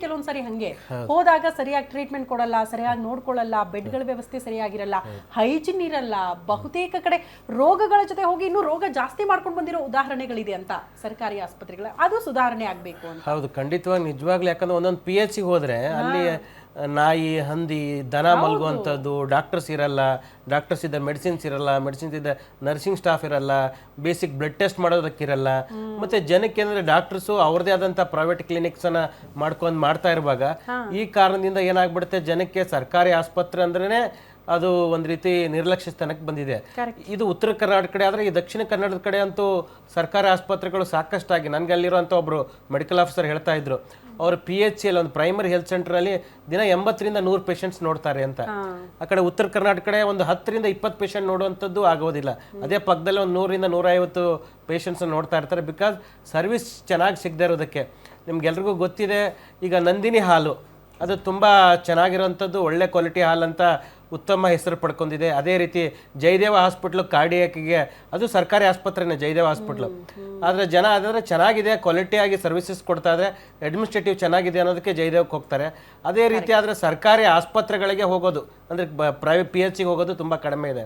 ಕೆಲವೊಂದ್ಸರಿ ಹಂಗೆ ಹೋದಾಗ ಸರಿಯಾಗಿ ಟ್ರೀಟ್ಮೆಂಟ್ ಕೊಡಲ್ಲ, ಸರಿಯಾಗಿ ನೋಡ್ಕೊಳ್ಳಲ್ಲ, ಬೆಡ್ಗಳ ವ್ಯವಸ್ಥೆ ಸರಿಯಾಗಿರಲ್ಲ, ಹೈಜಿನ್ ಇರಲ್ಲ, ಬಹುತೇಕ ಕಡೆ ರೋಗಗಳ ಜೊತೆ ಹೋಗಿ ಇನ್ನೂ ರೋಗ ಜಾಸ್ತಿ ಮಾಡ್ಕೊಂಡು ಬಂದಿರೋ ಉದಾಹರಣೆಗಳಿದೆ ಅಂತ ಸರ್ಕಾರಿ ಆಸ್ಪತ್ರೆಗಳ. ಅದು ಸುಧಾರಣೆ ಆಗ್ಬೇಕು ಅಂತ. ಹೌದು, ಖಂಡಿತವಾಗಿ ನಿಜವಾಗ್ಲೂ. ಯಾಕಂದ್ರೆ ಒಂದೊಂದು PH ಹೋದ್ರೆ ಅಲ್ಲಿ ನಾಯಿ, ಹಂದಿ, ದನ ಮಲಗುವಂಥದ್ದು, ಡಾಕ್ಟರ್ಸ್ ಇರಲ್ಲ, ಡಾಕ್ಟರ್ಸ್ ಇದ್ದ ಮೆಡಿಸಿನ್ಸ್ ಇರಲ್ಲ, ಮೆಡಿಸಿನ್ಸ್ ಇದ್ದ ನರ್ಸಿಂಗ್ ಸ್ಟಾಫ್ ಇರಲ್ಲ, ಬೇಸಿಕ್ ಬ್ಲಡ್ ಟೆಸ್ಟ್ ಮಾಡೋದಕ್ಕಿರಲ್ಲ. ಮತ್ತೆ ಜನಕ್ಕೆ ಅಂದ್ರೆ ಡಾಕ್ಟರ್ಸು ಅವ್ರದೇ ಆದಂಥ ಪ್ರೈವೇಟ್ ಕ್ಲಿನಿಕ್ಸನ್ನು ಮಾಡ್ತಾ ಇರುವಾಗ ಈ ಕಾರಣದಿಂದ ಏನಾಗ್ಬಿಡುತ್ತೆ, ಜನಕ್ಕೆ ಸರ್ಕಾರಿ ಆಸ್ಪತ್ರೆ ಅಂದ್ರೇ ಅದು ಒಂದು ರೀತಿ ನಿರ್ಲಕ್ಷ್ಯ ಸ್ಥಾನಕ್ಕೆ ಬಂದಿದೆ. ಇದು ಉತ್ತರ ಕರ್ನಾಟಕ ಕಡೆ ಆದರೆ, ಈ ದಕ್ಷಿಣ ಕನ್ನಡದ ಕಡೆ ಅಂತೂ ಸರ್ಕಾರಿ ಆಸ್ಪತ್ರೆಗಳು ಸಾಕಷ್ಟಾಗಿ, ನನಗೆ ಅಲ್ಲಿರುವಂಥ ಒಬ್ಬರು ಮೆಡಿಕಲ್ ಆಫೀಸರ್ ಹೇಳ್ತಾ ಇದ್ರು, ಅವರು PHC ಒಂದು ಪ್ರೈಮರಿ ಹೆಲ್ತ್ ಸೆಂಟ್ರಲ್ಲಿ ದಿನ 80ರಿಂದ 100 ಪೇಷಂಟ್ಸ್ ನೋಡ್ತಾರೆ ಅಂತ. ಆ ಕಡೆ ಉತ್ತರ ಕರ್ನಾಟಕ ಕಡೆ ಒಂದು 10ರಿಂದ 20 ಪೇಷಂಟ್ ನೋಡುವಂಥದ್ದು ಆಗೋದಿಲ್ಲ. ಅದೇ ಪಕ್ಕದಲ್ಲಿ ಒಂದು 100ರಿಂದ 150 ಪೇಷಂಟ್ಸ್ ನೋಡ್ತಾ ಇರ್ತಾರೆ. ಬಿಕಾಸ್ ಸರ್ವಿಸ್ ಚೆನ್ನಾಗಿ ಸಿಗದೇ ಇರೋದಕ್ಕೆ. ನಿಮ್ಗೆಲ್ರಿಗೂ ಗೊತ್ತಿದೆ, ಈಗ ನಂದಿನಿ ಹಾಲು ಅದು ತುಂಬ ಚೆನ್ನಾಗಿರೋವಂಥದ್ದು, ಒಳ್ಳೆ ಕ್ವಾಲಿಟಿ ಹಾಲು ಅಂತ ಉತ್ತಮ ಹೆಸರು ಪಡ್ಕೊಂಡಿದೆ. ಅದೇ ರೀತಿ ಜಯದೇವ ಹಾಸ್ಪಿಟ್ಲು ಕಾರ್ಡಿಯಾಕಿಗೆ ಅದು ಸರ್ಕಾರಿ ಆಸ್ಪತ್ರೆನೇ, ಜಯದೇವ ಹಾಸ್ಪಿಟ್ಲು. ಆದರೆ ಜನ ಅದಾದರೆ ಚೆನ್ನಾಗಿದೆ, ಕ್ವಾಲಿಟಿಯಾಗಿ ಸರ್ವಿಸಸ್ ಕೊಡ್ತಾ ಇದ್ರೆ, ಅಡ್ಮಿನಿಸ್ಟ್ರೇಟಿವ್ ಚೆನ್ನಾಗಿದೆ ಅನ್ನೋದಕ್ಕೆ ಜಯದೇವಕ್ಕೆ ಹೋಗ್ತಾರೆ. ಅದೇ ರೀತಿ ಆದರೆ ಸರ್ಕಾರಿ ಆಸ್ಪತ್ರೆಗಳಿಗೆ ಹೋಗೋದು ಅಂದರೆ ಪ್ರೈವೇಟ್ PHCಗೆ ಹೋಗೋದು ತುಂಬ ಕಡಿಮೆ ಇದೆ.